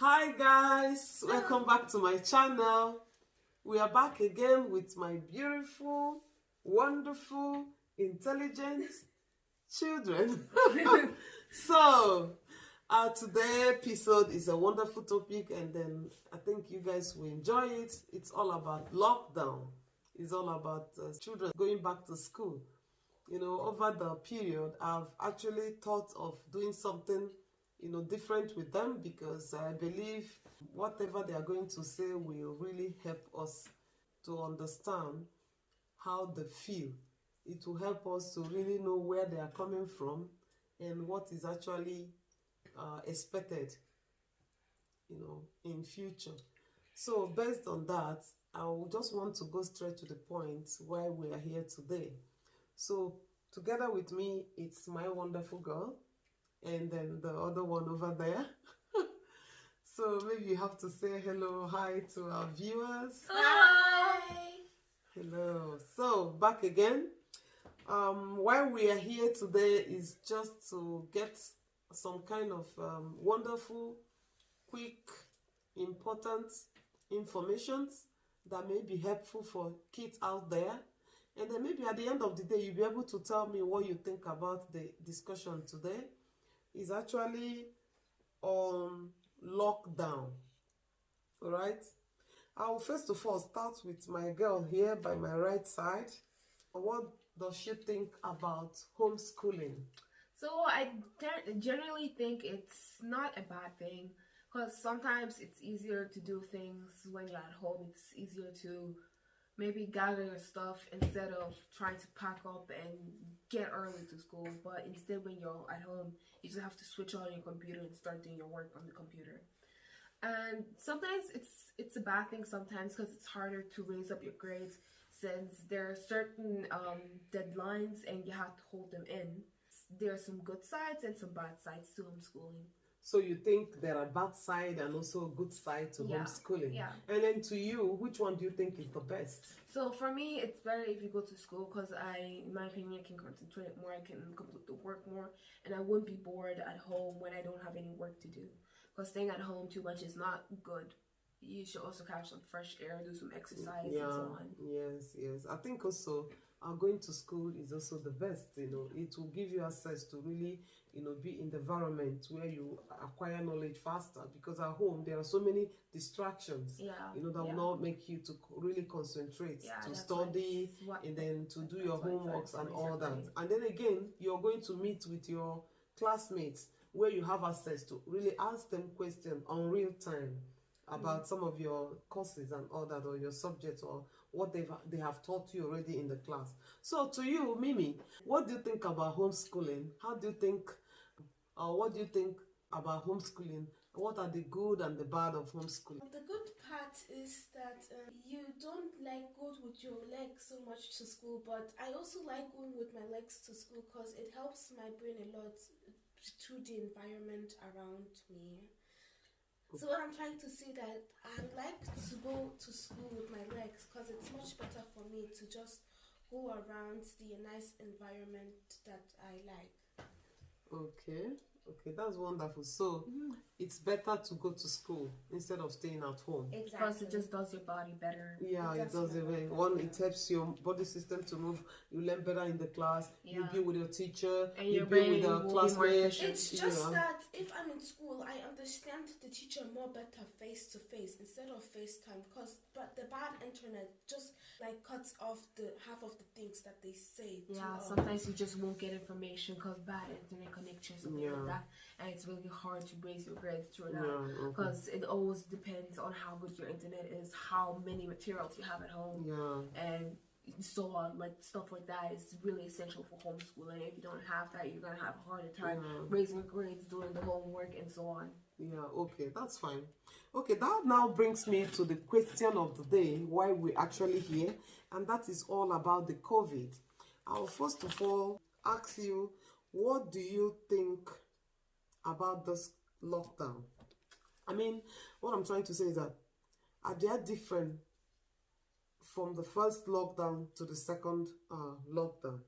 Hi guys, welcome back to my channel. We are back again with my beautiful, wonderful, intelligent children. So today's episode is a wonderful topic, and then I think you guys will enjoy it. It's all about lockdown. It's all about children going back to school. You know, over the period, I've actually thought of doing something different with them, because I believe whatever they are going to say will really help us to understand how they feel. It will help us to really know where they are coming from and what is actually expected, in future. So based on that, I will just want to go straight to the point why we are here today. So together with me, it's my wonderful girl, and then the other one over there. So maybe you have to say hello, hi to our viewers. Hi! Hello. So back again. Why we are here today is just to get some kind of wonderful, quick, important informations that may be helpful for kids out there. And then maybe at the end of the day, you'll be able to tell me what you think about the discussion today. Is actually on lockdown. All right. I will first of all start with my girl here by my right side. What does she think about homeschooling? So I generally think it's not a bad thing, because sometimes it's easier to do things when you're at home. It's easier to maybe gather your stuff instead of trying to pack up and get early to school. But instead, when you're at home, you just have to switch on your computer and start doing your work on the computer. And sometimes it's a bad thing sometimes, because it's harder to raise up your grades, since there are certain deadlines and you have to hold them in. There are some good sides and some bad sides to homeschooling. So you think there are bad side and also a good side to homeschooling? Yeah. And then to you, which one do you think is the best? So for me, it's better if you go to school, because in my opinion, I can concentrate more, I can complete the work more, and I wouldn't be bored at home when I don't have any work to do. Because staying at home too much is not good. You should also catch some fresh air, do some exercise, and so on. Yes. I think also going to school is also the best. It will give you access to really, be in the environment where you acquire knowledge faster. Because at home there are so many distractions. That will not make you to really concentrate, to study, and then to do your homeworks and all that. And then again, you're going to meet with your classmates, where you have access to really ask them questions on real time about some of your courses and all that, or your subjects, or what they have taught you already in the class. So to you, Mimi, what do you think about homeschooling? How do you think, or what do you think about homeschooling? What are the good and the bad of homeschooling? The good part is that you don't go with your legs so much to school, but I also like going with my legs to school, because it helps my brain a lot through the environment around me. So what I'm trying to say, that I like to go to school with my legs, because it's much better for me to just go around the nice environment that I like. Okay, that's wonderful. So it's better to go to school instead of staying at home. Exactly. Because it just does your body better. Yeah, it does it. It helps your body system to move. You learn better in the class. You be with your teacher. And you be with the classmates. It's just that if I'm in school, I understand the teacher more better face to face instead of FaceTime. But the bad internet just cuts off the half of the things that they say. Sometimes you just won't get information because bad internet connection, something like that, and it's really hard to raise your grades through that, because it always depends on how good your internet is, how many materials you have at home, and so on. Stuff like that is really essential for homeschooling. If you don't have that, you're gonna have a harder time raising your grades, doing the homework, and so on. Okay, that's fine. Okay, that now brings me to the question of the day, why we're actually here, and that is all about the COVID. I'll first of all ask you, what do you think about this lockdown? I mean, what I'm trying to say is that, are they different from the first lockdown to the second lockdown?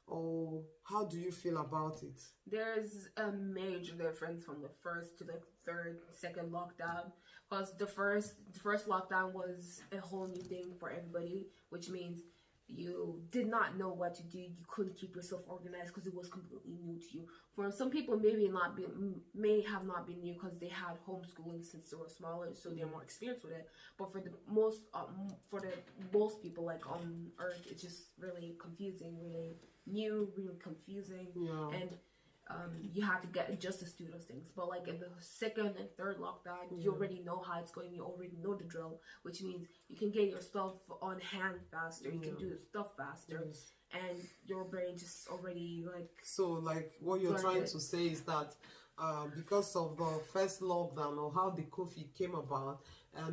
or how do you feel about it? There's a major difference from the first to the second lockdown, because the first lockdown was a whole new thing for everybody, which means you did not know what to do. You couldn't keep yourself organized because it was completely new to you. For some people, may have not been new because they had homeschooling since they were smaller, so they're more experienced with it. But for the most people, like on Earth, it's just really confusing, really new, really confusing, and you had to get adjusted to those things. But like in the second and third lockdown, you already know how it's going. You already know the drill, which means you can get your stuff on hand faster. You can do the stuff faster, and your brain just already like. So like what you're trying to say is that because of the first lockdown or how the COVID came about,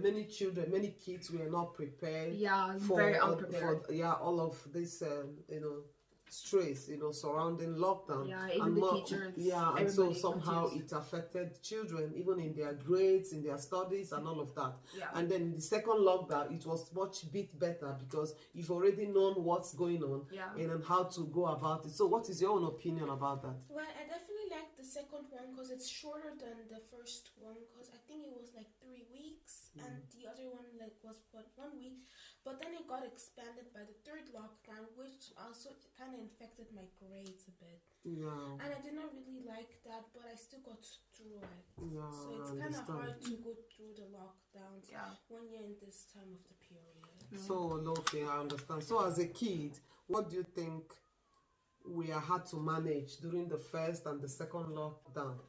many kids were not prepared. Very unprepared. All of this, stress, surrounding lockdown. Even the teachers. And so somehow it affected children, even in their grades, in their studies, and all of that. And then the second lockdown, it was much bit better because you've already known what's going on and how to go about it. So, what is your own opinion about that? Well, I definitely like the second one because it's shorter than the first one. Because I think it was like 3 weeks, and the other one was 1 week. But then it got expanded by the third lockdown, which also kind of infected my grades a bit. And I did not really like that, but I still got through it. So it's kind of hard to go through the lockdowns when you're in this time of the period. So, okay, I understand. So, as a kid, what do you think we had to manage during the first and the second lockdown?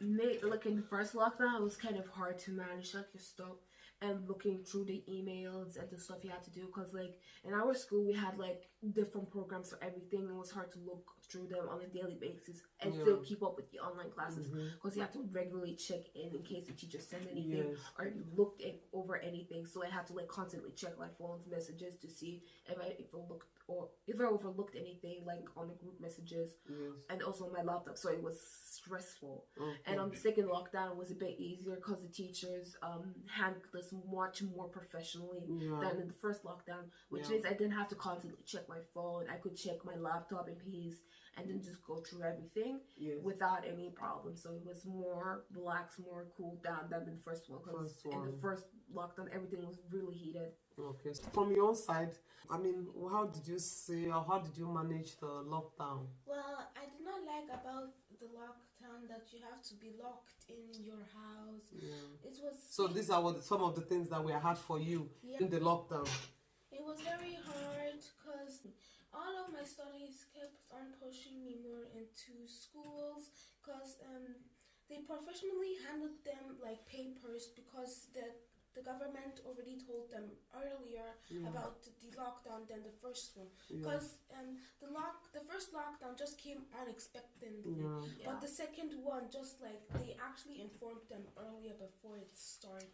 Like in the first lockdown, it was kind of hard to manage like your stuff and looking through the emails and the stuff you had to do, because like in our school we had like different programs for everything. It was hard to look through them on a daily basis and still keep up with the online classes, because you had to regularly check in case the teacher sent anything or you looked over anything. So I had to like constantly check my phone's messages to see if I overlooked anything like on the group messages, and also my laptop. So it was stressful. And on the second lockdown it was a bit easier because the teachers handled this much more professionally than in the first lockdown, which means I didn't have to constantly check my phone. I could check my laptop in peace and then just go through everything without any problem. So it was more relaxed, more cooled down than the first one, because in the first lockdown everything was really heated. Okay. So from your side, I mean, how did you see or how did you manage the lockdown? Well, I did not like about the lockdown that you have to be locked in your house. It was these are some of the things that were hard for you in the lockdown. It was very hard because all of my studies kept on pushing me more into schools, because they professionally handled them like papers, because the government already told them earlier about the lockdown than the first one, because the first lockdown just came unexpectedly, but the second one just like they actually informed them earlier before it started.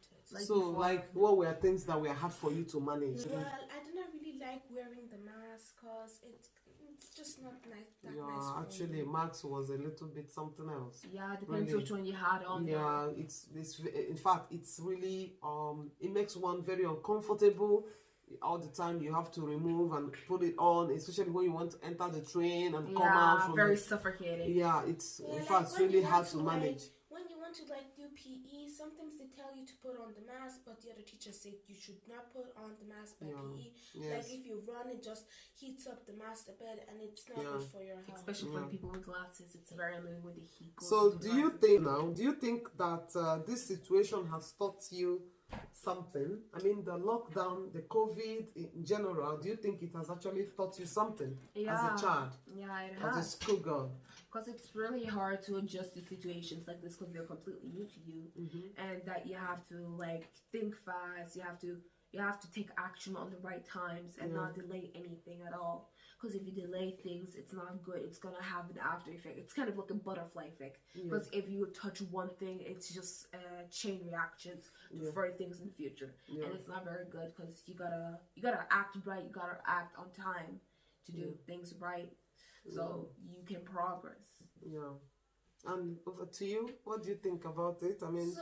What were things that were hard for you to manage? Well, I did not really like wearing the mask because it's just not nice. Nice actually, mask was a little bit something else. Depends which one you had on. It's in fact it's really it makes one very uncomfortable. All the time you have to remove and put it on, especially when you want to enter the train and come out from very suffocating. It's in fact really hard to manage. When you want to like do PE, sometimes they tell you to put on the mask, but the other teachers say you should not put on the mask by PE. Like if you run, it just heats up the mask a bit, and it's not good for your health. Especially for people with glasses, it's very annoying when the heat goes. So do you think that this situation has taught you something? I mean, the lockdown, the COVID in general, do you think it has actually taught you something as a child? It has. As a schoolgirl? Because it's really hard to adjust to situations like this because they're completely new to you, and that you have to like think fast. You have to take action on the right times and not delay anything at all. Because if you delay things, it's not good. It's gonna have an after effect. It's kind of like a butterfly effect. Because if you touch one thing, it's just chain reactions to further things in the future, and it's not very good. Because you gotta act right. You gotta act on time to do things right, so you can progress. And over to you, what do you think about it? I mean,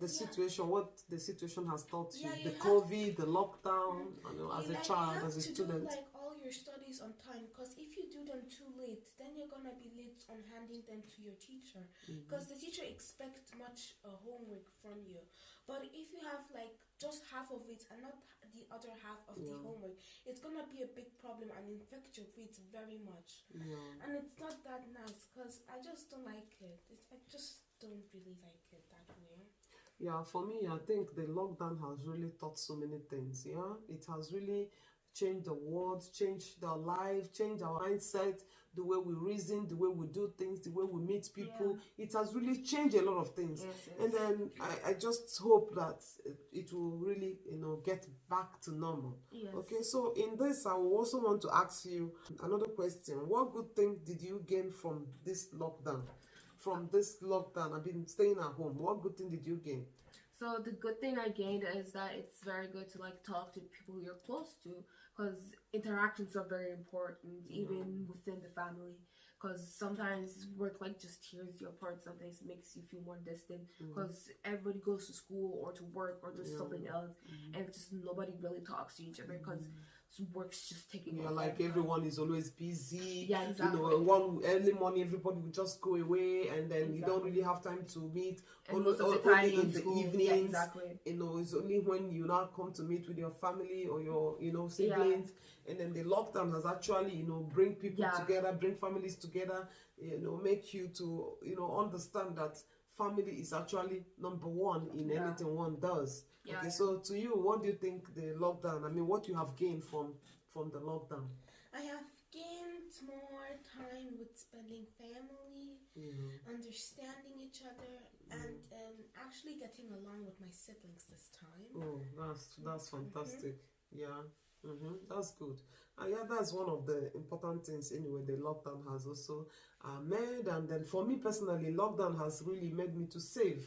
situation, what the situation has taught you, the COVID, the lockdown, as a child, as a student. Do, like all your studies on time, because if you do them too late, then you're gonna be late on handing them to your teacher, because the teacher expects much homework from you. But if you have like just half of it and not the other half of the homework, it's gonna be a big problem and infect your grades very much. And it's not that nice, because I just don't like it. I just don't really like it that way. Yeah, for me, I think the lockdown has really taught so many things. Yeah, it has really changed the world, changed our life, changed our mindset, the way we reason, the way we do things, the way we meet people. It has really changed a lot of things. And then I just hope that it will really, get back to normal. Okay, so in this, I will also want to ask you another question. What good thing did you gain from this lockdown? I've been staying at home. What good thing did you gain? So the good thing I gained is that it's very good to like talk to people you're close to, because interactions are very important, even within the family. Because sometimes work like just tears you apart. Sometimes makes you feel more distant, because everybody goes to school or to work or does something else, and just nobody really talks to each other because work's just taking over. Like everyone is always busy. Yeah, exactly. One early morning, everybody will just go away, and then you don't really have time to meet. And most of the time only in the school. evenings. Yeah, exactly. It's only when you now come to meet with your family or your siblings. And then the lockdown has actually bring people together, bring families together. Make you to understand that family is actually number one in anything one does. Okay, so to you, what do you think the lockdown? I mean, what you have gained from the lockdown? I have gained more time with spending family, understanding each other, and actually getting along with my siblings this time. Oh, that's fantastic. Yeah. That's good. That's one of the important things anyway the lockdown has also made. And then for me personally, lockdown has really made me to save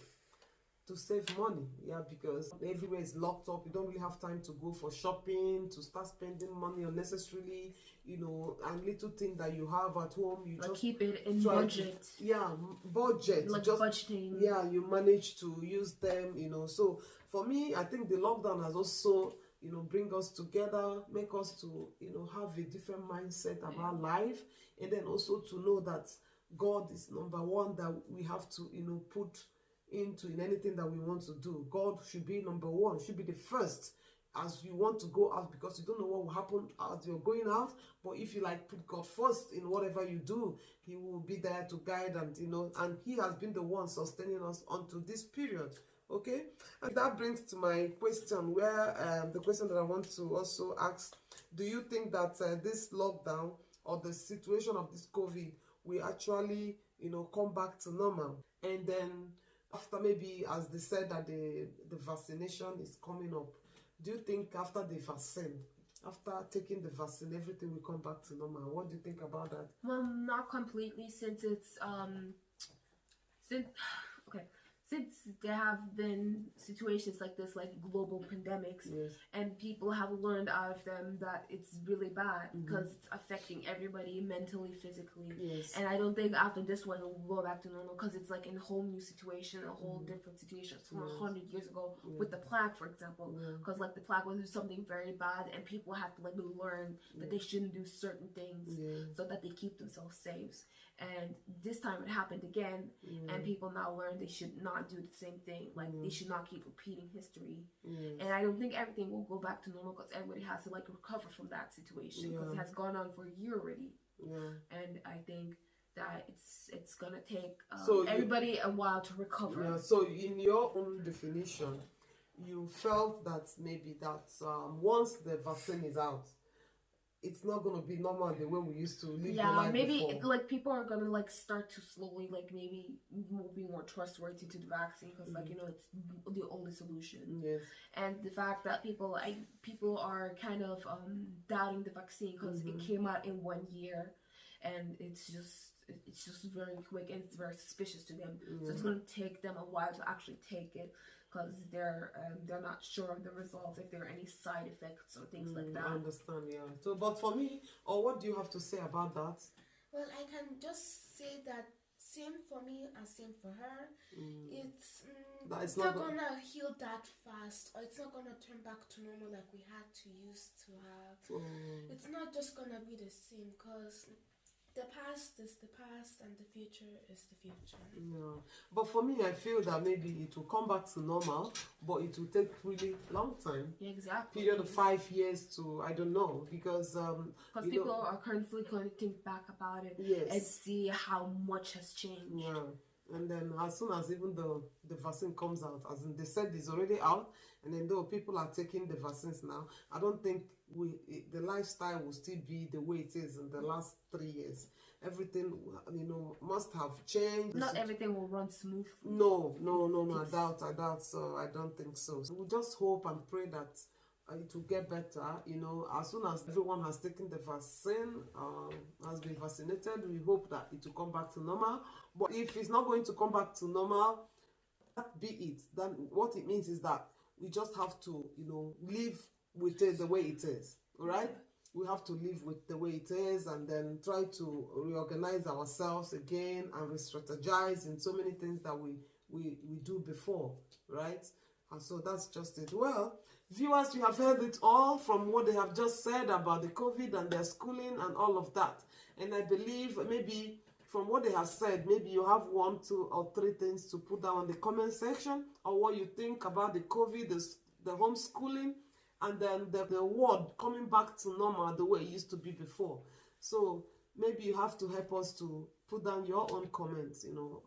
money. Because everywhere is locked up. You don't really have time to go for shopping, to start spending money unnecessarily, and little thing that you have at home, you like just keep it in budget. Budget. Like just budgeting. You manage to use them, so for me, I think the lockdown has also bring us together, make us to have a different mindset about life, and then also to know that God is number one that we have to put into in anything that we want to do. God should be number one, should be the first as you want to go out, because you don't know what will happen as you're going out. But if you put God first in whatever you do, He will be there to guide, and and He has been the one sustaining us onto this period. Okay, and that brings to my question, where the question that I want to also ask: do you think that this lockdown or the situation of this COVID will actually come back to normal? And then after, maybe as they said that the vaccination is coming up, do you think after the vaccine, after taking the vaccine, everything will come back to normal? What do you think about that? Well, not completely, since since there have been situations like this, like global pandemics, and people have learned out of them that it's really bad because it's affecting everybody mentally, physically. And I don't think after this one it will go back to normal, because it's like in a whole new situation, a whole different situation from 100 years ago with the plague, for example. Because like the plague was something very bad, and people had to learn that they shouldn't do certain things so that they keep themselves safe. And this time it happened again, and people now learn they should not do the same thing. Like they should not keep repeating history. And I don't think everything will go back to normal, because everybody has to recover from that situation, because it has gone on for a year already. And I think that it's gonna take everybody a while to recover. So in your own definition, you felt that maybe that once the vaccine is out, it's not gonna be normal the way we used to live the life maybe before. People are gonna start to slowly maybe be more trustworthy to the vaccine, because it's the only solution. And the fact that people are kind of doubting the vaccine because it came out in 1 year, and it's just very quick, and it's very suspicious to them. So it's gonna take them a while to actually take it, because they're not sure of the results, if there are any side effects or things like that. I understand, So, but for me, or what do you have to say about that? Well, I can just say that same for me and same for her. It's That it's not gonna heal that fast, or it's not gonna turn back to normal like we had to used to have. It's not just gonna be the same, because the past is the past and the future is the future. Yeah. But for me, I feel that maybe it will come back to normal, but it will take really long time. Yeah, exactly. Period of 5 years to, I don't know, because people are currently going to think back about it, yes, and see how much has changed. Yeah. And then as soon as even the vaccine comes out, as in they said it's already out, and then though people are taking the vaccines now, I don't think the lifestyle will still be the way it is in the last 3 years. Everything, must have changed. Not everything will run smooth. No, I doubt so. I don't think so. So we just hope and pray that it will get better, as soon as everyone has taken the vaccine, has been vaccinated, we hope that it will come back to normal. But if it's not going to come back to normal, that be it. Then what it means is that we just have to, live with it the way it is, all right? We have to live with the way it is, and then try to reorganize ourselves again and re-strategize in so many things that we do before, right? And so that's just it. Well, viewers, you have heard it all from what they have just said about the COVID and their schooling and all of that. And I believe maybe from what they have said, maybe you have 1, 2, or 3 things to put down in the comment section, or what you think about the COVID, the homeschooling, and then the world coming back to normal the way it used to be before. So maybe you have to help us to put down your own comments,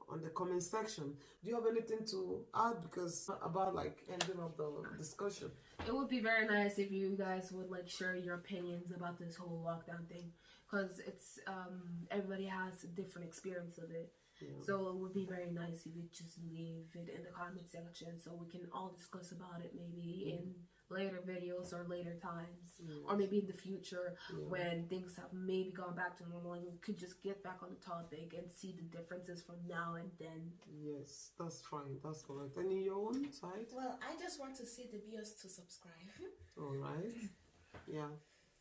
on the comment section. Do you have anything to add? Because about ending of the discussion. It would be very nice if you guys would share your opinions about this whole lockdown thing, because it's everybody has a different experience of it. Yeah. So it would be very nice if you just leave it in the comment section so we can all discuss about it maybe in later videos or later times, or maybe in the future when things have maybe gone back to normal, and we could just get back on the topic and see the differences from now and then. Yes, that's fine. That's correct. Any your own side? Well, I just want to see the viewers to subscribe. All right.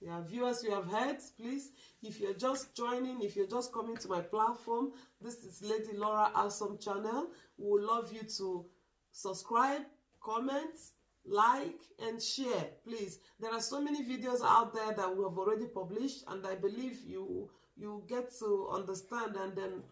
Yeah, viewers, you have heard, please, if you're just joining, if you're just coming to my platform, this is Lady Laura Awesome channel. We would love you to subscribe, comment, like, and share, please. There are so many videos out there that we have already published, and I believe you get to understand and then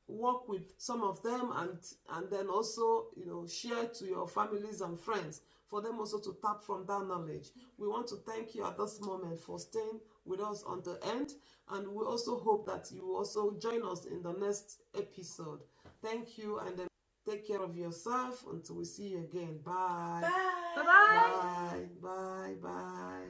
work with some of them, and then also share to your families and friends, for them also to tap from that knowledge. We want to thank you at this moment for staying with us on the end, and we also hope that you will also join us in the next episode. Thank you, and then take care of yourself until we see you again. Bye. Bye. Bye-bye. Bye. Bye. Bye.